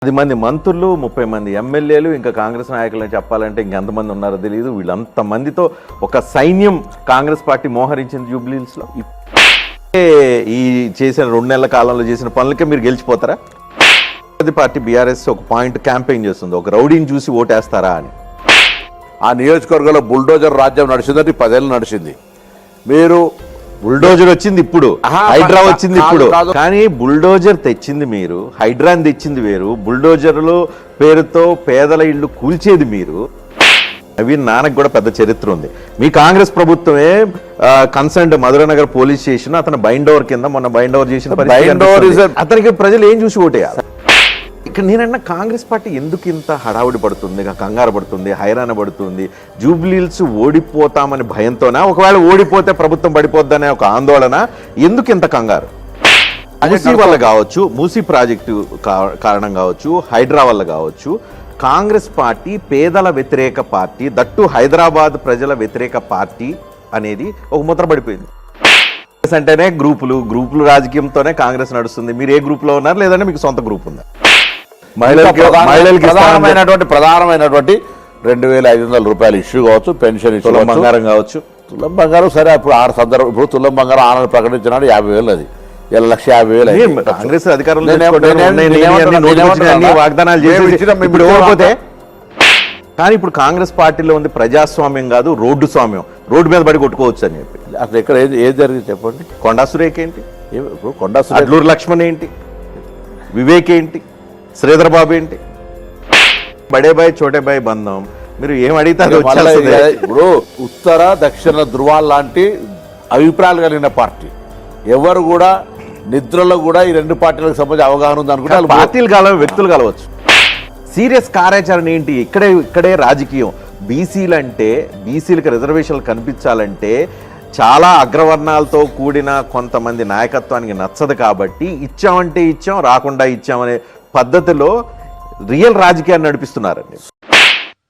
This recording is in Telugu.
10 మంది మంత్రులు, 30 మంది ఎమ్మెల్యేలు, ఇంకా కాంగ్రెస్ నాయకులని చెప్పాలంటే ఇంకెంతమంది ఉన్నారో తెలియదు. వీళ్ళంతమందితో ఒక సైన్యం కాంగ్రెస్ పార్టీ మోహరించింది జూబ్లీహిల్స్లో. ఈ చేసిన 2 నెలల కాలంలో చేసిన పనులకే మీరు గెలిచిపోతారా? పార్టీ బీఆర్ఎస్ ఒక పాయింట్ క్యాంపెయిన్ చేస్తుంది, ఒక రౌడీని చూసి ఓటేస్తారా అని. ఆ నియోజకవర్గంలో బుల్డోజర్ రాజ్యం నడిచిందంటే 10 ఏళ్ళు నడిచింది. మీరు బుల్డోజర్ వచ్చింది ఇప్పుడు, హైడ్రా వచ్చింది ఇప్పుడు. కానీ బుల్డోజర్ తెచ్చింది మీరు, హైడ్రాని తెచ్చింది వేరు. బుల్డోజర్లు పేరుతో పేదల ఇళ్ళు కూల్చేది మీరు. నవీన్ నాన్నకు కూడా పెద్ద చరిత్ర ఉంది. మీ కాంగ్రెస్ ప్రభుత్వమే కన్సర్న్డ్ మధురనగర్ పోలీస్ స్టేషన్ అతను బైండ్ ఓవర్ కింద మొన్న బైండ్ ఓవర్ చేసిన అతనికి ప్రజలు ఏం చూసి ఓటేయాలి? ఇక్కడ నేనన్నా కాంగ్రెస్ పార్టీ ఎందుకు ఇంత హడావుడి పడుతుంది, కంగారు పడుతుంది, హైరాణ పడుతుంది? జూబ్లీహిల్స్ ఓడిపోతామని భయంతోనా, ఒకవేళ ఓడిపోతే ప్రభుత్వం పడిపోద్దనే ఒక ఆందోళన? ఎందుకు ఇంత కంగారు? మూసీ వల్ల కావచ్చు, మూసీ ప్రాజెక్టు కారణం కావచ్చు, హైడ్రా వల్ల కావచ్చు, కాంగ్రెస్ పార్టీ పేదల వ్యతిరేక పార్టీ, దట్టు హైదరాబాద్ ప్రజల వ్యతిరేక పార్టీ అనేది ఒక ముద్ర పడిపోయింది. అంటేనే గ్రూపులు రాజకీయంతోనే కాంగ్రెస్ నడుస్తుంది. మీరు ఏ గ్రూప్ లో ఉన్నారు, లేదంటే మీకు సొంత గ్రూప్ ఉందా? ప్రధానమైనటువంటి 2500 రూపాయల ఇష్యూ కావచ్చు, పెన్షన్ ఇష్యూ, తులం బంగారం కావచ్చు. తులం బంగారం సరే, అప్పుడు 6 సందర్భం. ఇప్పుడు తులం బంగారం ఆనలు ప్రకటించినాడు 50,000, అది 1,50,000. కాంగ్రెస్ అధికారంలో వాగ్దానాలు చేసి. కానీ ఇప్పుడు కాంగ్రెస్ పార్టీలో ఉంది ప్రజాస్వామ్యం కాదు, రోడ్డు స్వామ్యం. రోడ్డు మీద పడి కొట్టుకోవచ్చు అని చెప్పి. అసలు ఎక్కడ ఏది జరిగింది చెప్పండి? కొండా సురేఖ ఏంటి, కొండా సురేఖ, అడ్లూరు లక్ష్మణ్ ఏంటి, వివేక్ ఏంటి, శ్రీధర్ బాబు ఏంటి? బడే బాయ్ చోటే బాయ్ బంధం. మీరు ఏం అడిగితే ఇప్పుడు ఉత్తర దక్షిణ ధృవాల లాంటి అభిప్రాయాలు కలిగిన పార్టీ. ఎవరు కూడా నిద్రలో కూడా ఈ 2 పార్టీలకు సంబంధించి అవగాహన ఉంది అనుకుంటే పార్టీలు కలవ, వ్యక్తులు కలవచ్చు. సీరియస్ కార్యాచరణ ఏంటి? ఇక్కడే రాజకీయం. బీసీలకు రిజర్వేషన్లు కనిపించాలంటే చాలా అగ్రవర్ణాలతో కూడిన కొంతమంది నాయకత్వానికి నచ్చదు. కాబట్టి ఇచ్చామంటే ఇచ్చాం, రాకుండా ఇచ్చామనే పద్ధతిలో రియల్ రాజకీయాన్ని నడిపిస్తున్నారండి.